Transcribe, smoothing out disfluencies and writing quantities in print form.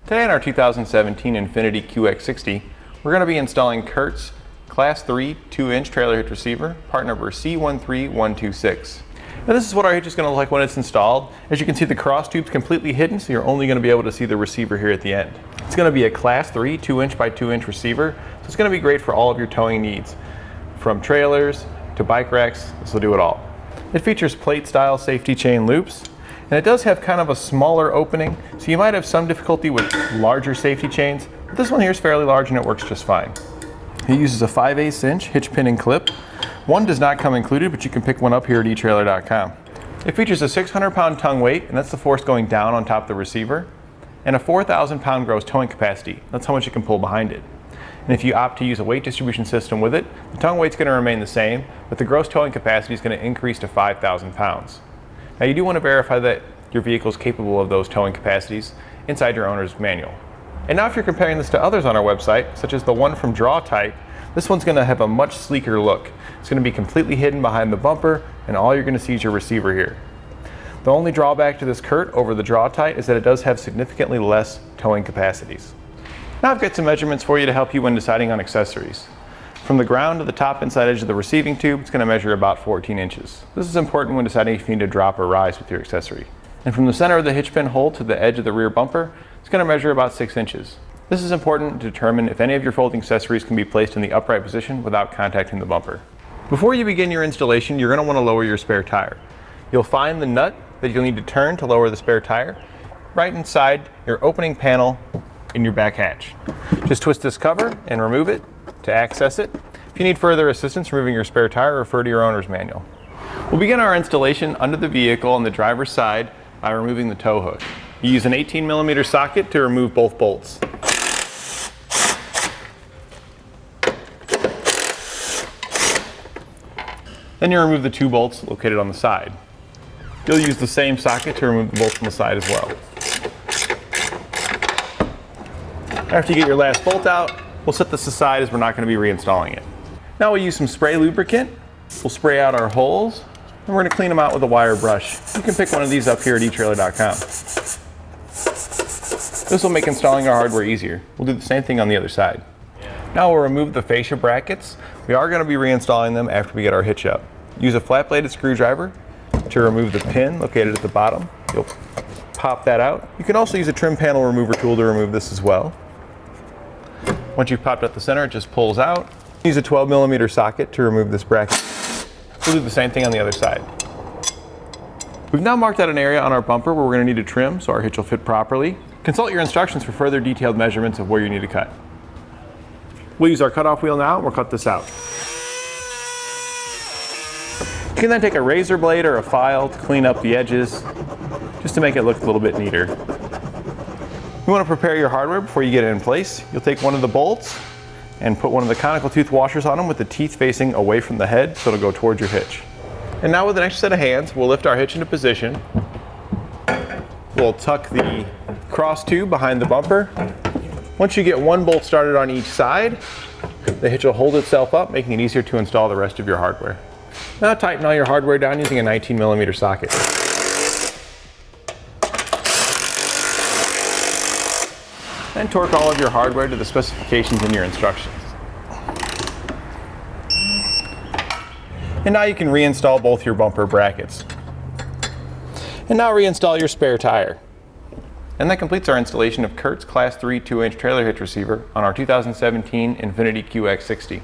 Today in our 2017 Infiniti QX60, we're going to be installing CURT's Class 3 2-inch trailer hitch receiver, part number C13126. Now this is what our hitch is going to look like when it's installed. As you can see, the cross tube's completely hidden, so you're only going to be able to see the receiver here at the end. It's going to be a Class 3 2-inch by 2-inch receiver, so it's going to be great for all of your towing needs. From trailers to bike racks, this will do it all. It features plate-style safety chain loops, and it does have kind of a smaller opening, so you might have some difficulty with larger safety chains, but this one here is fairly large and it works just fine. It uses a 5/8 inch hitch pin and clip. One does not come included, but you can pick one up here at etrailer.com. It features a 600-pound tongue weight, and that's the force going down on top of the receiver, and a 4,000-pound gross towing capacity. That's how much you can pull behind it. And if you opt to use a weight distribution system with it, the tongue weight's going to remain the same, but the gross towing capacity is going to increase to 5,000 pounds. Now you do want to verify that your vehicle is capable of those towing capacities inside your owner's manual. And now if you're comparing this to others on our website, such as the one from Drawtite, this one's going to have a much sleeker look. It's going to be completely hidden behind the bumper, and all you're going to see is your receiver here. The only drawback to this CURT over the Drawtite is that it does have significantly less towing capacities. Now I've got some measurements for you to help you when deciding on accessories. From the ground to the top inside edge of the receiving tube, it's going to measure about 14 inches. This is important when deciding if you need to drop or rise with your accessory. And from the center of the hitch pin hole to the edge of the rear bumper, it's going to measure about 6 inches. This is important to determine if any of your folding accessories can be placed in the upright position without contacting the bumper. Before you begin your installation, you're going to want to lower your spare tire. You'll find the nut that you'll need to turn to lower the spare tire right inside your opening panel in your back hatch. Just twist this cover and remove it to access it. If you need further assistance removing your spare tire, refer to your owner's manual. We'll begin our installation under the vehicle on the driver's side by removing the tow hook. You use an 18mm socket to remove both bolts. Then you remove the 2 bolts located on the side. You'll use the same socket to remove the bolts on the side as well. After you get your last bolt out, we'll set this aside as we're not going to be reinstalling it. Now we'll use some spray lubricant. We'll spray out our holes, and we're going to clean them out with a wire brush. You can pick one of these up here at etrailer.com. This will make installing our hardware easier. We'll do the same thing on the other side. Now we'll remove the fascia brackets. We are going to be reinstalling them after we get our hitch up. Use a flat-bladed screwdriver to remove the pin located at the bottom. You'll pop that out. You can also use a trim panel remover tool to remove this as well. Once you've popped out the center, it just pulls out. Use a 12mm socket to remove this bracket. We'll do the same thing on the other side. We've now marked out an area on our bumper where we're going to need to trim so our hitch will fit properly. Consult your instructions for further detailed measurements of where you need to cut. We'll use our cutoff wheel now and we'll cut this out. You can then take a razor blade or a file to clean up the edges, just to make it look a little bit neater. You want to prepare your hardware before you get it in place. You'll take one of the bolts and put one of the conical tooth washers on them with the teeth facing away from the head so it'll go towards your hitch. And now with an extra set of hands, we'll lift our hitch into position. We'll tuck the cross tube behind the bumper. Once you get one bolt started on each side, the hitch will hold itself up, making it easier to install the rest of your hardware. Now tighten all your hardware down using a 19mm socket. And torque all of your hardware to the specifications in your instructions. And now you can reinstall both your bumper brackets. And now reinstall your spare tire. And that completes our installation of CURT's Class 3 2-inch trailer hitch receiver on our 2017 Infiniti QX60.